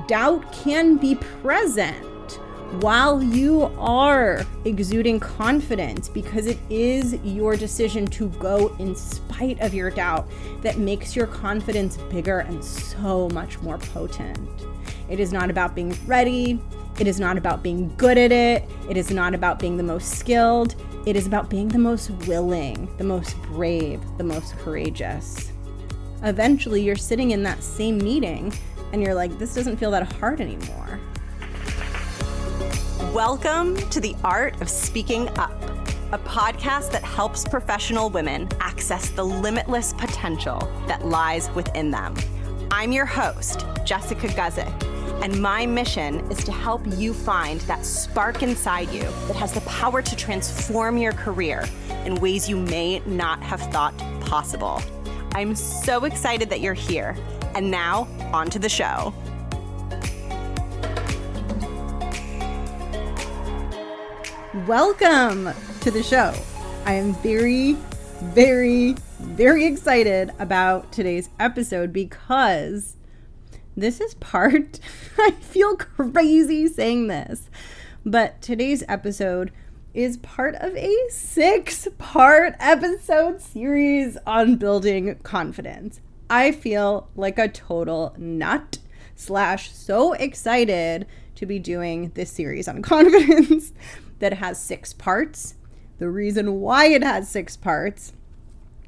Doubt can be present while you are exuding confidence, because it is your decision to go in spite of your doubt that makes your confidence bigger and so much more potent. It is not about being ready. It is not about being good at it. It is not about being the most skilled. It is about being the most willing, the most brave, the most courageous. Eventually, you're sitting in that same meeting and you're like, this doesn't feel that hard anymore. Welcome to The Art of Speaking Up, a podcast that helps professional women access the limitless potential that lies within them. I'm your host, Jessica Guzik, and my mission is to help you find that spark inside you that has the power to transform your career in ways you may not have thought possible. I'm so excited that you're here. And now, on to the show. Welcome to the show. I am very excited about today's episode because this is part, I feel crazy saying this, but today's episode is part of a 6-part episode series on building confidence. I feel like a total nut / so excited to be doing this series on confidence that has 6 parts. The reason why it has 6 parts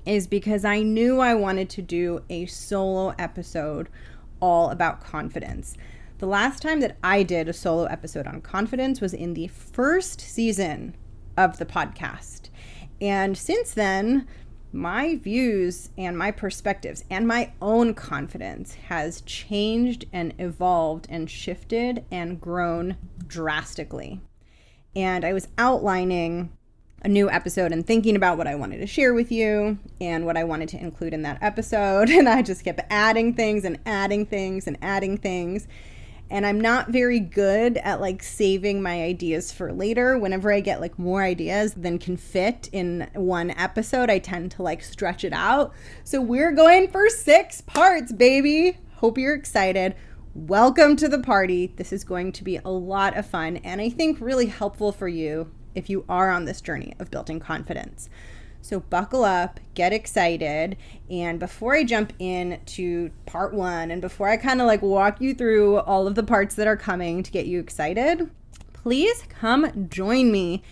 is because I knew I wanted to do a solo episode all about confidence. The last time that I did a solo episode on confidence was in the first season of the podcast. And since then, my views and my perspectives and my own confidence has changed and evolved and shifted and grown drastically. And I was outlining a new episode and thinking about what I wanted to share with you and what I wanted to include in that episode. And I just kept adding things and adding things and adding things. And I'm not very good at saving my ideas for later. Whenever I get more ideas than can fit in one episode, I tend to stretch it out. So we're going for 6 parts, baby. Hope you're excited. Welcome to the party. This is going to be a lot of fun and I think really helpful for you if you are on this journey of building confidence. So buckle up, get excited, and before I jump into part 1 and before I kind of walk you through all of the parts that are coming to get you excited, please come join me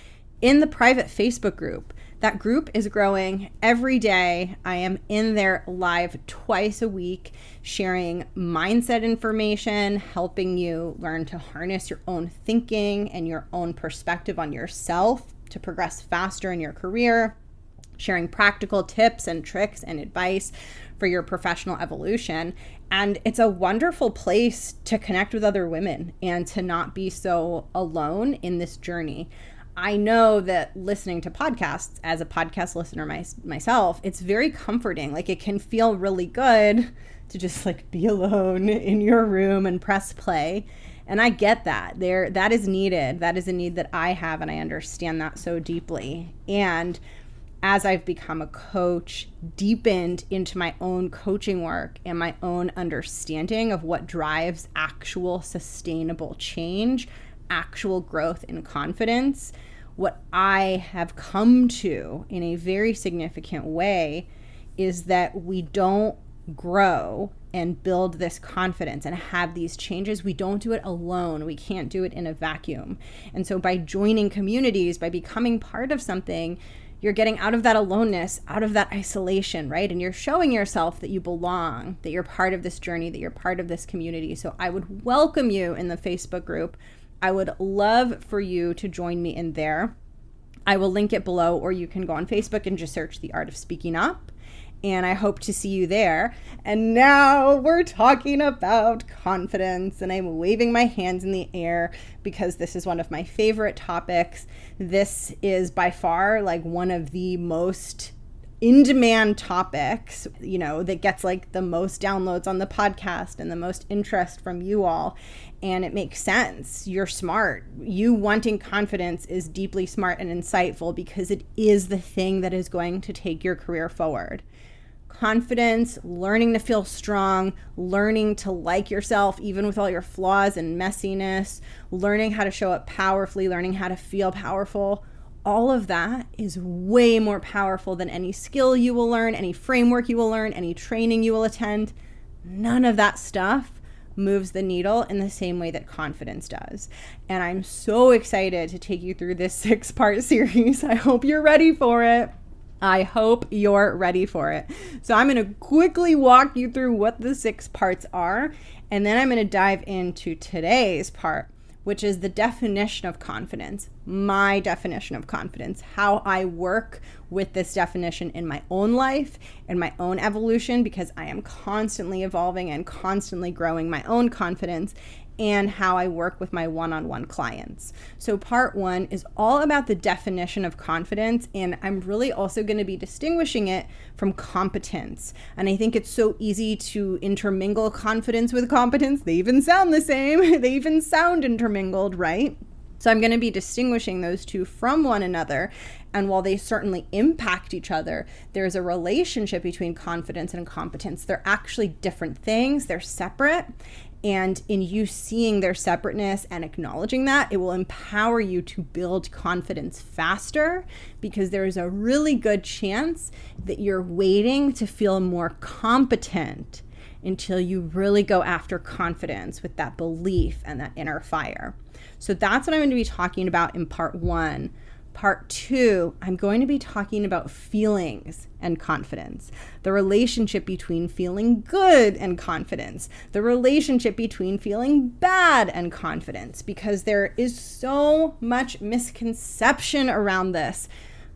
in the private Facebook group. That group is growing every day. I am in there live twice a week, sharing mindset information, helping you learn to harness your own thinking and your own perspective on yourself to progress faster in your career, sharing practical tips and tricks and advice for your professional evolution. And it's a wonderful place to connect with other women and to not be so alone in this journey. I know that listening to podcasts, as a podcast listener myself, it's very comforting. It can feel really good to just be alone in your room and press play. And I get that. That is needed. That is a need that I have, and I understand that so deeply. And as I've become a coach, deepened into my own coaching work and my own understanding of what drives actual sustainable change, actual growth and confidence, what I have come to in a very significant way is that we don't grow and build this confidence and have these changes. We don't do it alone. We can't do it in a vacuum. And so by joining communities, by becoming part of something, you're getting out of that aloneness, out of that isolation, right? And you're showing yourself that you belong, that you're part of this journey, that you're part of this community. So I would welcome you in the Facebook group. I would love for you to join me in there. I will link it below, or you can go on Facebook and just search The Art of Speaking Up. And I hope to see you there. And now we're talking about confidence, and I'm waving my hands in the air because this is one of my favorite topics. This is by far one of the most in-demand topics, that gets the most downloads on the podcast and the most interest from you all. And it makes sense. You're smart. You wanting confidence is deeply smart and insightful because it is the thing that is going to take your career forward. confidence, learning to feel strong, learning to like yourself, even with all your flaws and messiness, learning how to show up powerfully, learning how to feel powerful. All of that is way more powerful than any skill you will learn, any framework you will learn, any training you will attend. None of that stuff moves the needle in the same way that confidence does. And I'm so excited to take you through this 6-part series. I hope you're ready for it. I hope you're ready for it. So I'm going to quickly walk you through what the 6 parts are, and then I'm going to dive into today's part, which is the definition of confidence, my definition of confidence, how I work with this definition in my own life and my own evolution, because I am constantly evolving and constantly growing my own confidence, and how I work with my one-on-one clients. So part 1 is all about the definition of confidence, and I'm really also going to be distinguishing it from competence. And I think it's so easy to intermingle confidence with competence. They even sound the same. They even sound intermingled, right? So I'm going to be distinguishing those two from one another. And while they certainly impact each other, there's a relationship between confidence and competence. They're actually different things. They're separate. And in you seeing their separateness and acknowledging that, it will empower you to build confidence faster, because there is a really good chance that you're waiting to feel more competent until you really go after confidence with that belief and that inner fire. So that's what I'm going to be talking about in part 1. Part 2, I'm going to be talking about feelings and confidence, the relationship between feeling good and confidence, the relationship between feeling bad and confidence, because there is so much misconception around this.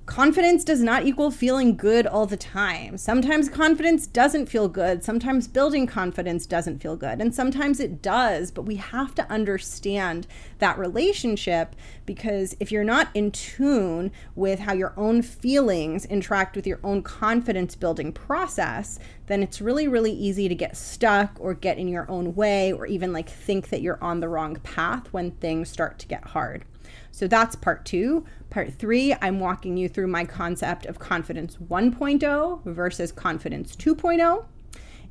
Confidence does not equal feeling good all the time. Sometimes confidence doesn't feel good. Sometimes building confidence doesn't feel good. And sometimes it does, but we have to understand that relationship, because if you're not in tune with how your own feelings interact with your own confidence building process, then it's really, really easy to get stuck or get in your own way, or even think that you're on the wrong path when things start to get hard. So that's part 2. Part 3, I'm walking you through my concept of confidence 1.0 versus confidence 2.0.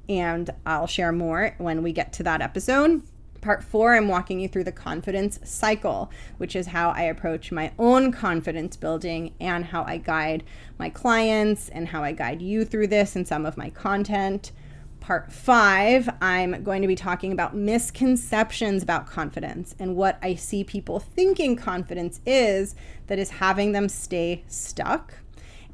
And I'll share more when we get to that episode. Part 4, I'm walking you through the confidence cycle, which is how I approach my own confidence building and how I guide my clients and how I guide you through this in some of my content. Part 5, I'm going to be talking about misconceptions about confidence and what I see people thinking confidence is that is having them stay stuck.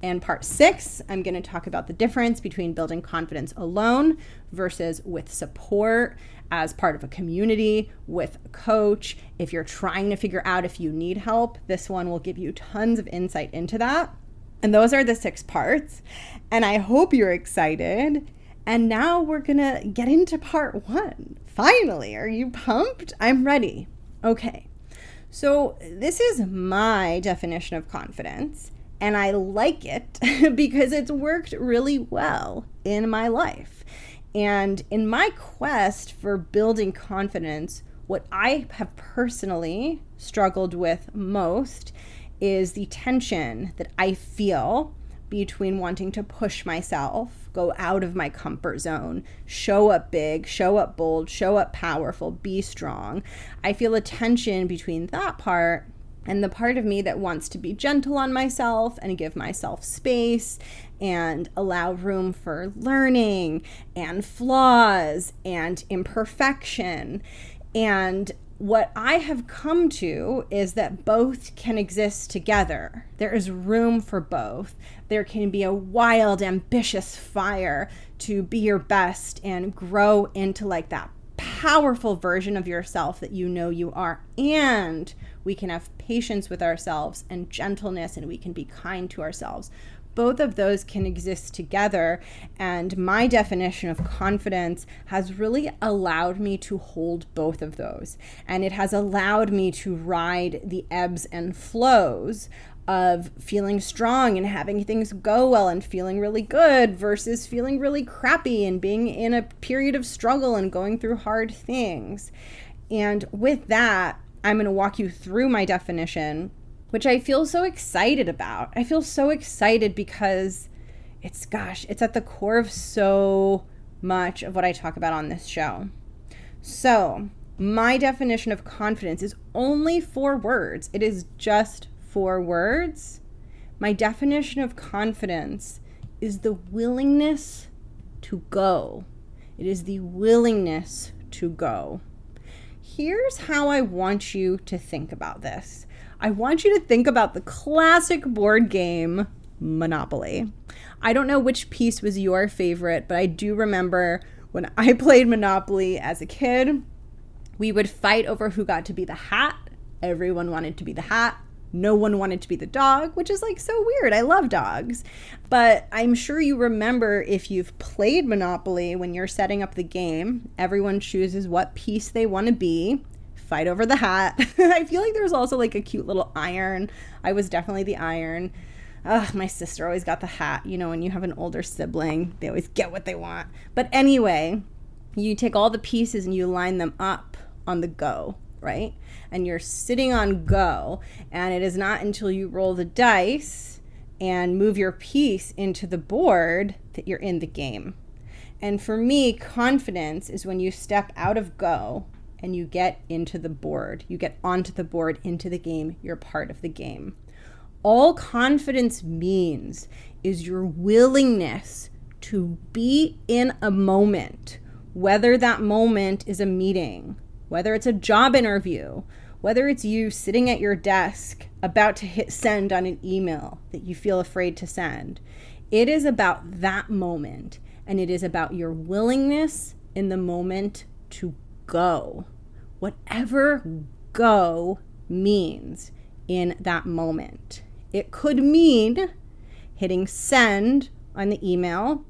And part 6, I'm going to talk about the difference between building confidence alone versus with support, as part of a community, with a coach. If you're trying to figure out if you need help, this one will give you tons of insight into that. And those are the 6 parts. And I hope you're excited. And now we're going to get into part 1. Finally, are you pumped? I'm ready. Okay. So this is my definition of confidence, and I like it because it's worked really well in my life. And in my quest for building confidence, what I have personally struggled with most is the tension that I feel between wanting to push myself, go out of my comfort zone, show up big, show up bold, show up powerful, be strong. I feel a tension between that part and the part of me that wants to be gentle on myself and give myself space and allow room for learning and flaws and imperfection. And what I have come to is that both can exist together. There is room for both. There can be a wild, ambitious fire to be your best and grow into that powerful version of yourself that you know you are. And we can have patience with ourselves and gentleness, and we can be kind to ourselves. Both of those can exist together, and my definition of confidence has really allowed me to hold both of those, and it has allowed me to ride the ebbs and flows of feeling strong and having things go well and feeling really good versus feeling really crappy and being in a period of struggle and going through hard things. And with that, I'm going to walk you through my definition, which I feel so excited about. I feel so excited because it's at the core of so much of what I talk about on this show. So my definition of confidence is only 4 words. It is just 4 words. My definition of confidence is the willingness to go. It is the willingness to go. Here's how I want you to think about this. I want you to think about the classic board game, Monopoly. I don't know which piece was your favorite, but I do remember when I played Monopoly as a kid, we would fight over who got to be the hat. Everyone wanted to be the hat. No one wanted to be the dog, which is like so weird. I love dogs. But I'm sure you remember, if you've played Monopoly, when you're setting up the game, everyone chooses what piece they want to be, fight over the hat. I feel like there's also like a cute little iron. I was definitely the iron. My sister always got the hat. You know, when you have an older sibling, they always get what they want. But anyway, you take all the pieces and you line them up on the go, right? And you're sitting on go, and it is not until you roll the dice and move your piece into the board that you're in the game. And for me, confidence is when you step out of go and you get into the board. You get onto the board, into the game. You're part of the game. All confidence means is your willingness to be in a moment, whether that moment is a meeting, whether it's a job interview, whether it's you sitting at your desk about to hit send on an email that you feel afraid to send. It is about that moment, and it is about your willingness in the moment to go. Whatever go means in that moment. It could mean hitting send on the email.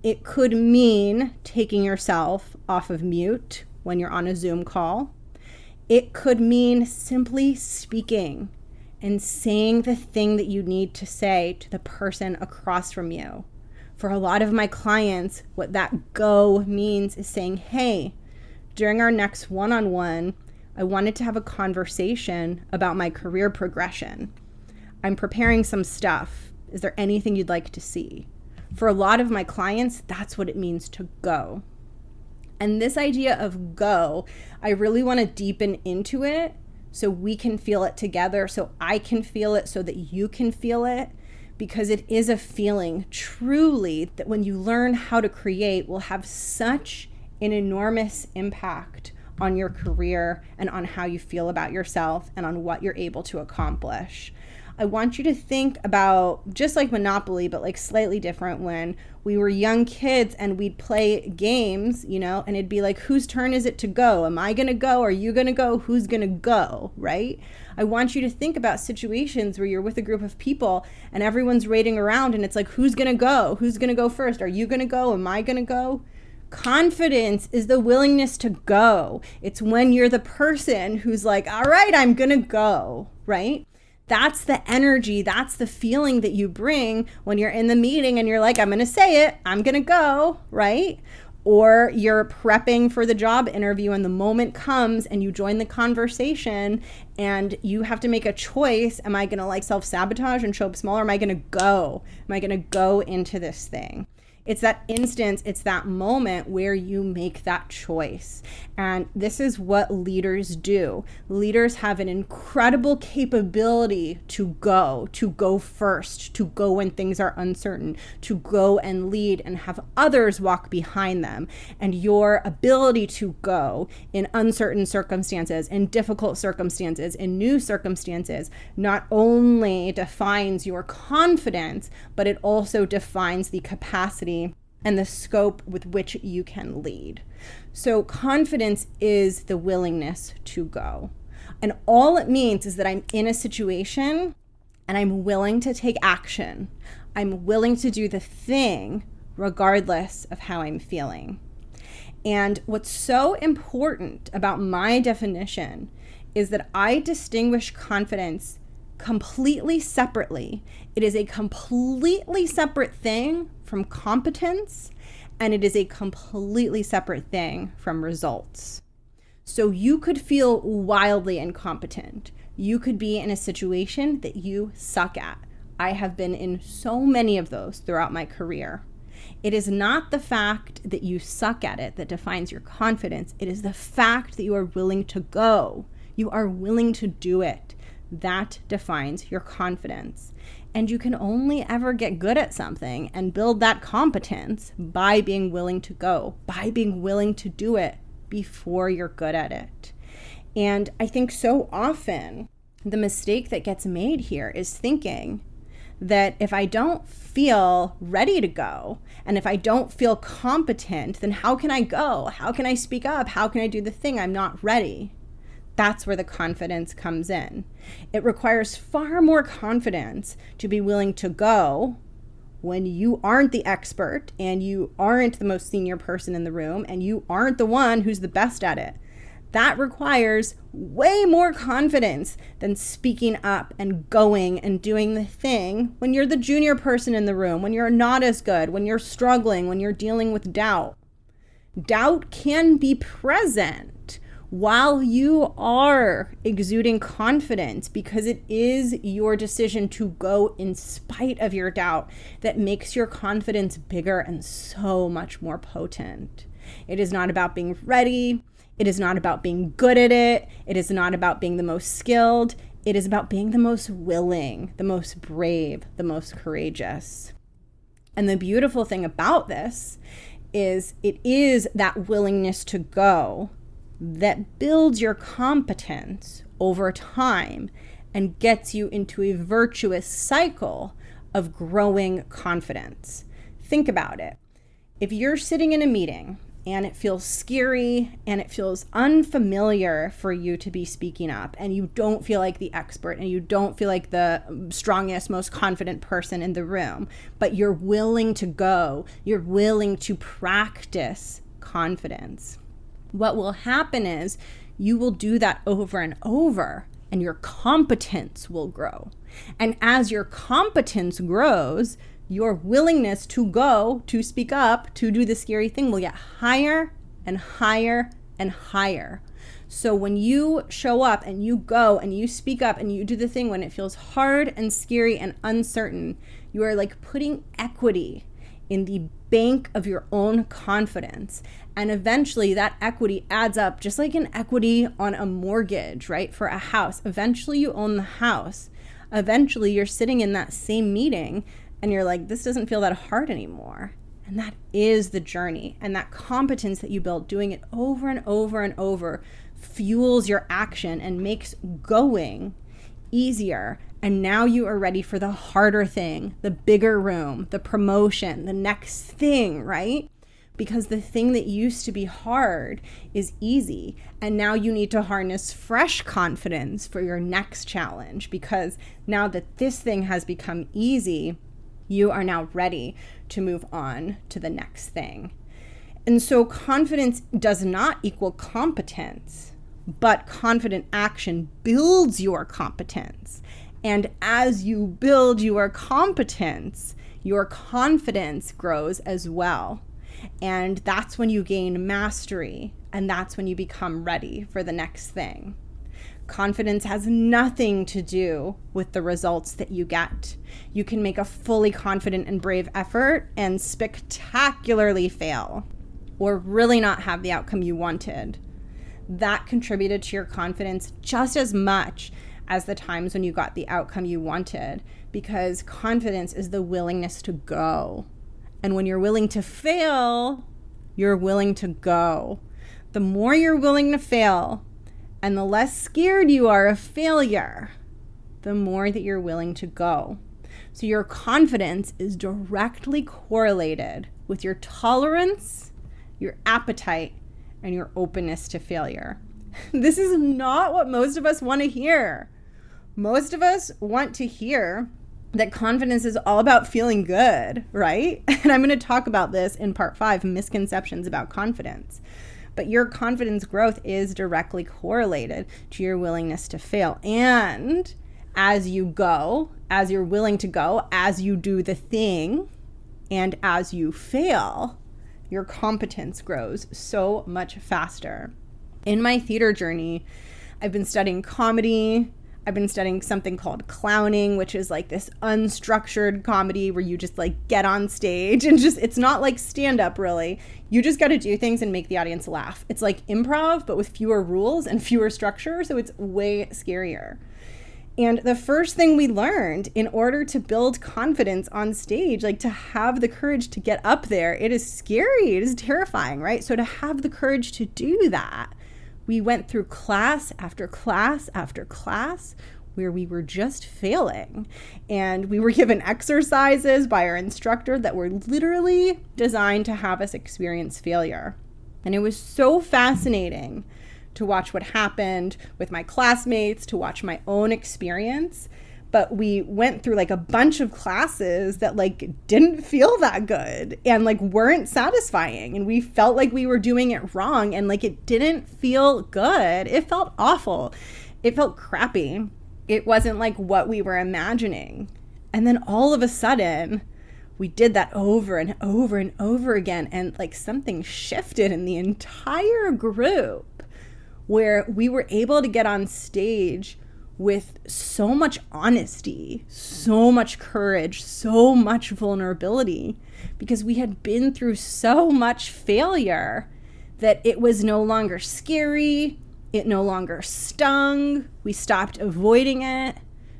It could mean taking yourself off of mute when you're on a Zoom call. It could mean simply speaking and saying the thing that you need to say to the person across from you. For a lot of my clients, what that go means is saying, hey, during our next one-on-one, I wanted to have a conversation about my career progression. I'm preparing some stuff. Is there anything you'd like to see? For a lot of my clients, that's what it means to go. And this idea of go, I really want to deepen into it so we can feel it together, so I can feel it, so that you can feel it, because it is a feeling truly that when you learn how to create will have such an enormous impact on your career and on how you feel about yourself and on what you're able to accomplish. I want you to think about, just like Monopoly, but like slightly different, when we were young kids and we'd play games, you know, and it'd be like, whose turn is it to go? Am I going to go? Are you going to go? Who's going to go? Right? I want you to think about situations where you're with a group of people and everyone's raiding around and it's like, who's going to go? Who's going to go first? Are you going to go? Am I going to go? Confidence is the willingness to go. It's when you're the person who's like, all right, I'm going to go, right? That's the energy, that's the feeling that you bring when you're in the meeting and you're like, I'm going to say it, I'm going to go, right? Or you're prepping for the job interview and the moment comes and you join the conversation and you have to make a choice. Am I going to like self-sabotage and show up small, or am I going to go? Am I going to go into this thing? It's that instance, it's that moment where you make that choice. And this is what leaders do. Leaders have an incredible capability to go first, to go when things are uncertain, to go and lead and have others walk behind them. And your ability to go in uncertain circumstances, in difficult circumstances, in new circumstances, not only defines your confidence, but it also defines the capacity and the scope with which you can lead. So confidence is the willingness to go. And all it means is that I'm in a situation and I'm willing to take action. I'm willing to do the thing regardless of how I'm feeling. And what's so important about my definition is that I distinguish confidence completely separately. It is a completely separate thing from competence, and it is a completely separate thing from results. So you could feel wildly incompetent. You could be in a situation that you suck at. I have been in so many of those throughout my career. It is not the fact that you suck at it that defines your confidence. It is the fact that you are willing to go. You are willing to do it. That defines your confidence. And you can only ever get good at something and build that competence by being willing to go, by being willing to do it before you're good at it. And I think so often the mistake that gets made here is thinking that if I don't feel ready to go, and if I don't feel competent, then how can I go? How can I speak up? How can I do the thing? I'm not ready. That's where the confidence comes in. It requires far more confidence to be willing to go when you aren't the expert and you aren't the most senior person in the room and you aren't the one who's the best at it. That requires way more confidence than speaking up and going and doing the thing when you're the junior person in the room, when you're not as good, when you're struggling, when you're dealing with doubt. Doubt can be present while you are exuding confidence, because it is your decision to go in spite of your doubt that makes your confidence bigger and so much more potent. It is not about being ready. It is not about being good at it. It is not about being the most skilled. It is about being the most willing, the most brave, the most courageous. And the beautiful thing about this is it is that willingness to go that builds your competence over time and gets you into a virtuous cycle of growing confidence. Think about it. If you're sitting in a meeting and it feels scary and it feels unfamiliar for you to be speaking up, and you don't feel like the expert and you don't feel like the strongest, most confident person in the room, but you're willing to go, you're willing to practice confidence. What will happen is you will do that over and over, and your competence will grow. And as your competence grows, your willingness to go, to speak up, to do the scary thing will get higher and higher and higher. So when you show up and you go and you speak up and you do the thing when it feels hard and scary and uncertain, you are like putting equity in the bank of your own confidence. And eventually that equity adds up, just like an equity on a mortgage, right? For a house. Eventually you own the house. Eventually you're sitting in that same meeting and you're like, this doesn't feel that hard anymore. And that is the journey. And that competence that you build, doing it over and over and over, fuels your action and makes going easier. And now you are ready for the harder thing, the bigger room, the promotion, the next thing, right? Because the thing that used to be hard is easy. And now you need to harness fresh confidence for your next challenge, because now that this thing has become easy, you are now ready to move on to the next thing. And so confidence does not equal competence, but confident action builds your competence. And as you build your competence, your confidence grows as well. And that's when you gain mastery, and that's when you become ready for the next thing. Confidence has nothing to do with the results that you get. You can make a fully confident and brave effort and spectacularly fail, or really not have the outcome you wanted. That contributed to your confidence just as much as the times when you got the outcome you wanted, because confidence is the willingness to go. And when you're willing to fail, you're willing to go. The more you're willing to fail, and the less scared you are of failure, the more that you're willing to go. So your confidence is directly correlated with your tolerance, your appetite, and your openness to failure. This is not what most of us want to hear. Most of us want to hear that confidence is all about feeling good, right? And I'm going to talk about this in part 5, misconceptions about confidence. But your confidence growth is directly correlated to your willingness to fail. And as you go, as you're willing to go, as you do the thing, and as you fail, your competence grows so much faster. In my theater journey, I've been studying comedy. I've been studying something called clowning, which is like this unstructured comedy where you just like get on stage and just, it's not like stand up really. You just got to do things and make the audience laugh. It's like improv, but with fewer rules and fewer structure. So it's way scarier. And the first thing we learned in order to build confidence on stage, like to have the courage to get up there, it is scary. It is terrifying, right? So to have the courage to do that, we went through class after class after class where we were just failing. And we were given exercises by our instructor that were literally designed to have us experience failure. And it was so fascinating to watch what happened with my classmates, to watch my own experience. But we went through like a bunch of classes that like didn't feel that good and like weren't satisfying. And we felt like we were doing it wrong and like it didn't feel good. It felt awful. It felt crappy. It wasn't like what we were imagining. And then all of a sudden, we did that over and over and over again. And like something shifted in the entire group where we were able to get on stage with so much honesty, so much courage, so much vulnerability, because we had been through so much failure that it was no longer scary, it no longer stung, we stopped avoiding it.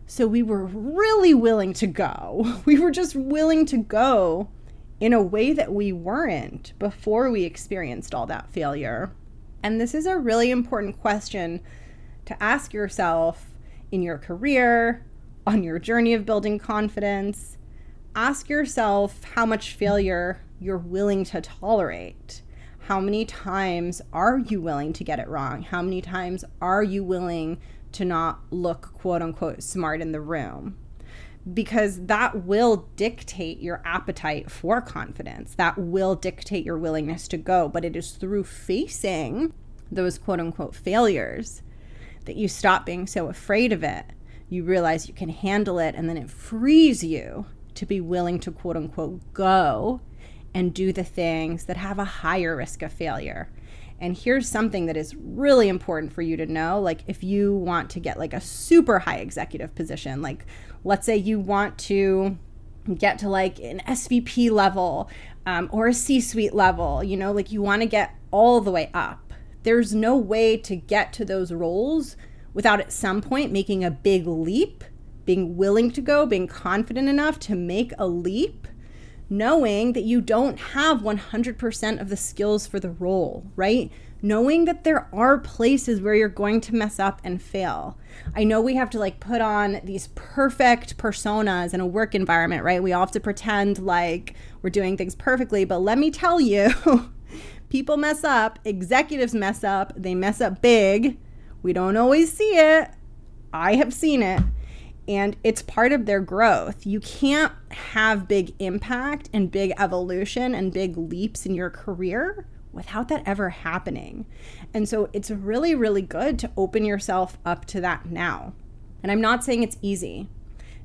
So we were really willing to go. We were just willing to go in a way that we weren't before we experienced all that failure. And this is a really important question to ask yourself in your career, on your journey of building confidence. Ask yourself how much failure you're willing to tolerate. How many times are you willing to get it wrong? How many times are you willing to not look quote unquote smart in the room? Because that will dictate your appetite for confidence. That will dictate your willingness to go. But it is through facing those quote unquote failures that you stop being so afraid of it. You realize you can handle it, and then it frees you to be willing to quote unquote go and do the things that have a higher risk of failure. And here's something that is really important for you to know. Like if you want to get like a super high executive position, like let's say you want to get to like an SVP level or a C-suite level, you know, like you want to get all the way up. There's no way to get to those roles without at some point making a big leap, being willing to go, being confident enough to make a leap, knowing that you don't have 100% of the skills for the role, right? Knowing that there are places where you're going to mess up and fail. I know we have to like put on these perfect personas in a work environment, right? We all have to pretend like we're doing things perfectly, but let me tell you, people mess up, executives mess up, they mess up big. We don't always see it. I have seen it. And it's part of their growth. You can't have big impact and big evolution and big leaps in your career without that ever happening. And so it's really, really good to open yourself up to that now. And I'm not saying it's easy.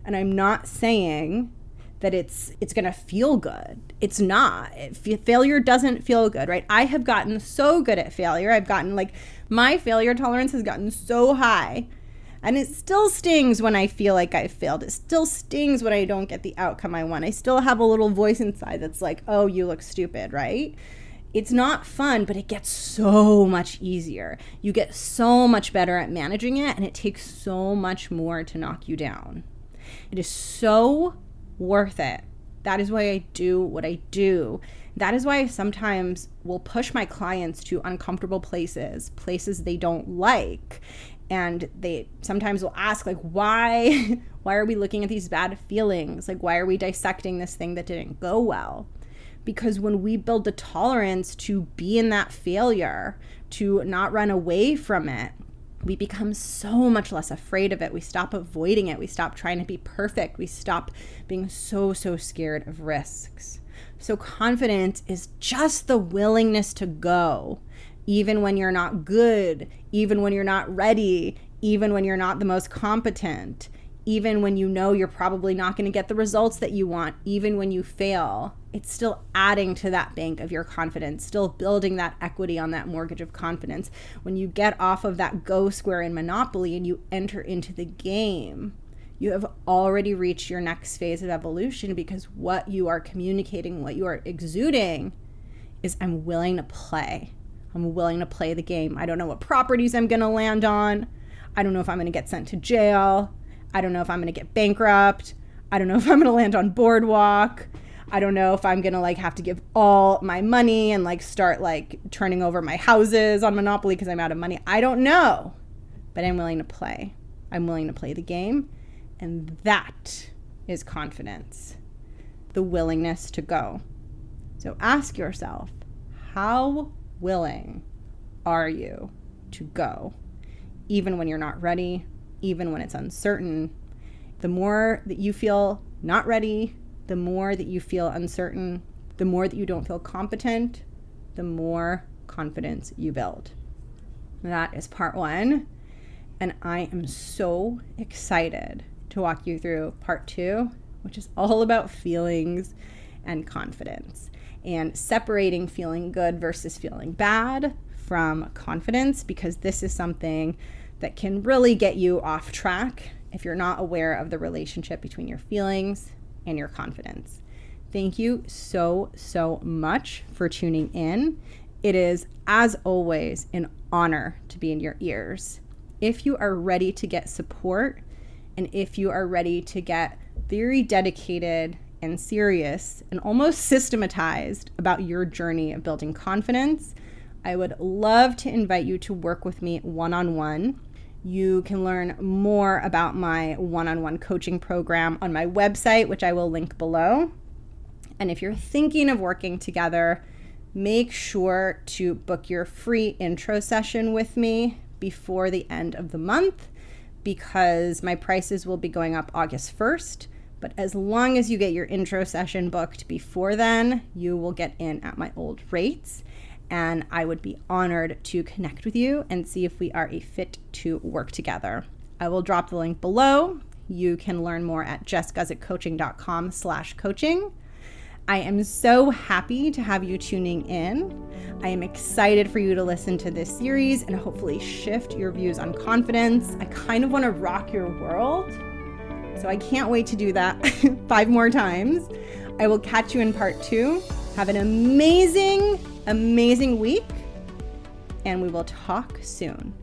And I'm not saying that it's going to feel good. It's not. Failure doesn't feel good, right? I have gotten so good at failure. I've gotten like, my failure tolerance has gotten so high. And it still stings when I feel like I've failed. It still stings when I don't get the outcome I want. I still have a little voice inside that's like, oh, you look stupid, right? It's not fun, but it gets so much easier. You get so much better at managing it, and it takes so much more to knock you down. It is so worth it. That is why I do what I do. That is why I sometimes will push my clients to uncomfortable places they don't like. And they sometimes will ask, like, why are we looking at these bad feelings? Like, why are we dissecting this thing that didn't go well? Because when we build the tolerance to be in that failure, to not run away from it, we become so much less afraid of it. We stop avoiding it. We stop trying to be perfect. We stop being so scared of risks. So confidence is just the willingness to go, even when you're not good, even when you're not ready, even when you're not the most competent, even when you know you're probably not going to get the results that you want, even when you fail, it's still adding to that bank of your confidence, still building that equity on that mortgage of confidence. When you get off of that go square in Monopoly and you enter into the game, you have already reached your next phase of evolution, because what you are communicating, what you are exuding is, I'm willing to play. I'm willing to play the game. I don't know what properties I'm going to land on. I don't know if I'm going to get sent to jail. I don't know if I'm going to get bankrupt. I don't know if I'm going to land on Boardwalk. I don't know if I'm going to like have to give all my money and like start like turning over my houses on Monopoly because I'm out of money. I don't know, but I'm willing to play. I'm willing to play the game. And that is confidence, the willingness to go. So ask yourself, how willing are you to go? Even when you're not ready, even when it's uncertain. The more that you feel not ready, the more that you feel uncertain, the more that you don't feel competent, the more confidence you build. That is part 1. And I am so excited to walk you through part 2, which is all about feelings and confidence, and separating feeling good versus feeling bad from confidence, because this is something that can really get you off track if you're not aware of the relationship between your feelings and your confidence. Thank you so, so much for tuning in. It is, as always, an honor to be in your ears. If you are ready to get support, and if you are ready to get very dedicated and serious and almost systematized about your journey of building confidence, I would love to invite you to work with me one-on-one. You can learn more about my one-on-one coaching program on my website, which I will link below. And if you're thinking of working together, make sure to book your free intro session with me before the end of the month, because my prices will be going up August 1st. But as long as you get your intro session booked before then, you will get in at my old rates. And I would be honored to connect with you and see if we are a fit to work together. I will drop the link below. You can learn more at jessguzikcoaching.com/coaching. I am so happy to have you tuning in. I am excited for you to listen to this series and hopefully shift your views on confidence. I kind of want to rock your world, so I can't wait to do that 5 more times. I will catch you in part 2. Have an amazing week, and we will talk soon.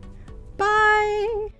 Bye.